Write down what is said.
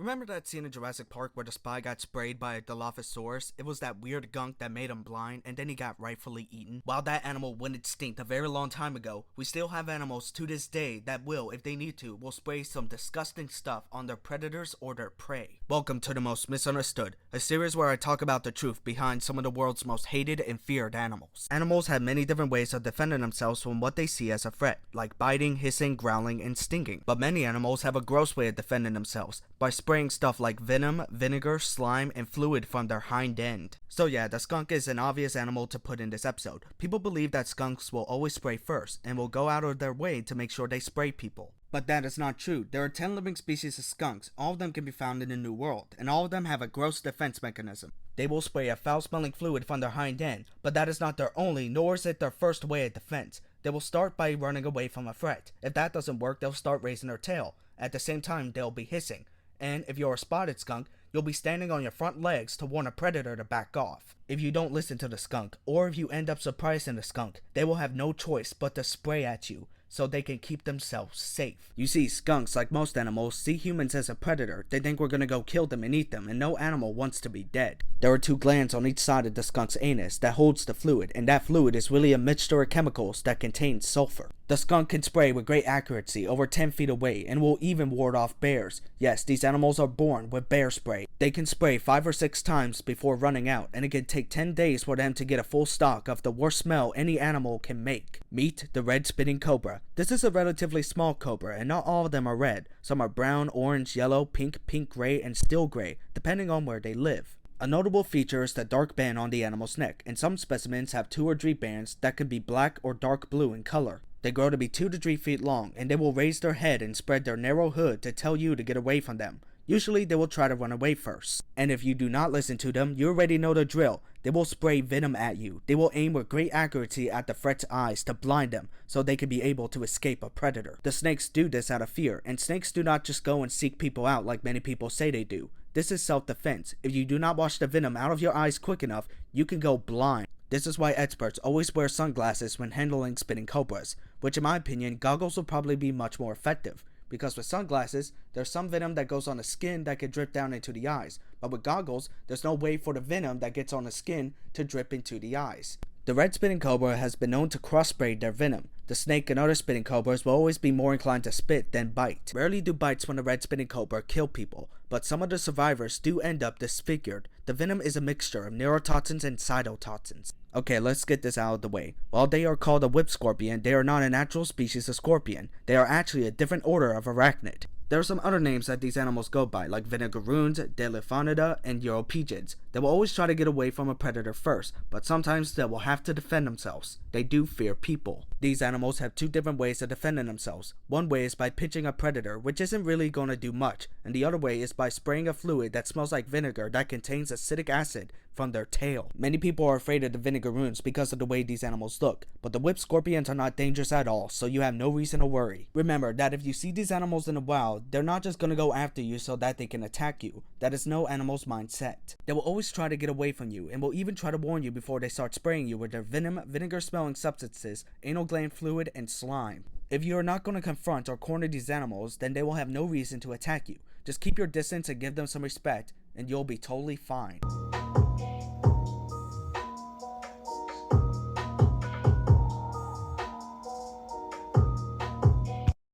Remember that scene in Jurassic Park where the spy got sprayed by a Dilophosaurus? It was that weird gunk that made him blind and then he got rightfully eaten. While that animal went extinct a very long time ago, we still have animals to this day that will, if they need to, will spray some disgusting stuff on their predators or their prey. Welcome to The Most Misunderstood, a series where I talk about the truth behind some of the world's most hated and feared animals. Animals have many different ways of defending themselves from what they see as a threat, like biting, hissing, growling, and stinging. But many animals have a gross way of defending themselves, by spraying stuff like venom, vinegar, slime, and fluid from their hind end. So yeah, the skunk is an obvious animal to put in this episode. People believe that skunks will always spray first, and will go out of their way to make sure they spray people. But that is not true. There are 10 living species of skunks, all of them can be found in the New World, and all of them have a gross defense mechanism. They will spray a foul-smelling fluid from their hind end, but that is not their only, nor is it their first way of defense. They will start by running away from a threat. If that doesn't work, they'll start raising their tail. At the same time, they'll be hissing. And if you're a spotted skunk, you'll be standing on your front legs to warn a predator to back off. If you don't listen to the skunk, or if you end up surprising the skunk, they will have no choice but to spray at you, so they can keep themselves safe. You see, skunks, like most animals, see humans as a predator. They think we're gonna go kill them and eat them, and no animal wants to be dead. There are two glands on each side of the skunk's anus that holds the fluid, and that fluid is really a mixture of chemicals that contains sulfur. The skunk can spray with great accuracy over 10 feet away and will even ward off bears. Yes, these animals are born with bear spray. They can spray 5 or 6 times before running out, and it can take 10 days for them to get a full stock of the worst smell any animal can make. Meet the red spitting cobra. This is a relatively small cobra, and not all of them are red. Some are brown, orange, yellow, pink, gray, and steel gray, depending on where they live. A notable feature is the dark band on the animal's neck, and some specimens have 2 or 3 bands that can be black or dark blue in color. They grow to be 2 to 3 feet long, and they will raise their head and spread their narrow hood to tell you to get away from them. Usually they will try to run away first. And if you do not listen to them, you already know the drill. They will spray venom at you. They will aim with great accuracy at the threat's eyes to blind them, so they can be able to escape a predator. The snakes do this out of fear, and snakes do not just go and seek people out like many people say they do. This is self-defense. If you do not wash the venom out of your eyes quick enough, you can go blind. This is why experts always wear sunglasses when handling spitting cobras, which in my opinion, goggles will probably be much more effective. Because with sunglasses, there's some venom that goes on the skin that can drip down into the eyes, but with goggles, there's no way for the venom that gets on the skin to drip into the eyes. The red spitting cobra has been known to cross-spray their venom. The snake and other spitting cobras will always be more inclined to spit than bite. Rarely do bites from the red spitting cobra kill people, but some of the survivors do end up disfigured. The venom is a mixture of neurotoxins and cytotoxins. Okay, let's get this out of the way. While they are called a whip scorpion, they are not a natural species of scorpion. They are actually a different order of arachnid. There are some other names that these animals go by, like vinegaroons, Delephonidae, and Europegids. They will always try to get away from a predator first, but sometimes they will have to defend themselves. They do fear people. These animals have 2 different ways of defending themselves. One way is by pinching a predator, which isn't really going to do much, and the other way is by spraying a fluid that smells like vinegar that contains acetic acid from their tail. Many people are afraid of the vinegaroons because of the way these animals look, but the whip scorpions are not dangerous at all, so you have no reason to worry. Remember that if you see these animals in the wild, they're not just gonna go after you so that they can attack you. That is no animal's mindset. They will always try to get away from you, and will even try to warn you before they start spraying you with their venom, vinegar-smelling substances, anal gland fluid, and slime. If you are not going to confront or corner these animals, then they will have no reason to attack you. Just keep your distance and give them some respect, and you'll be totally fine.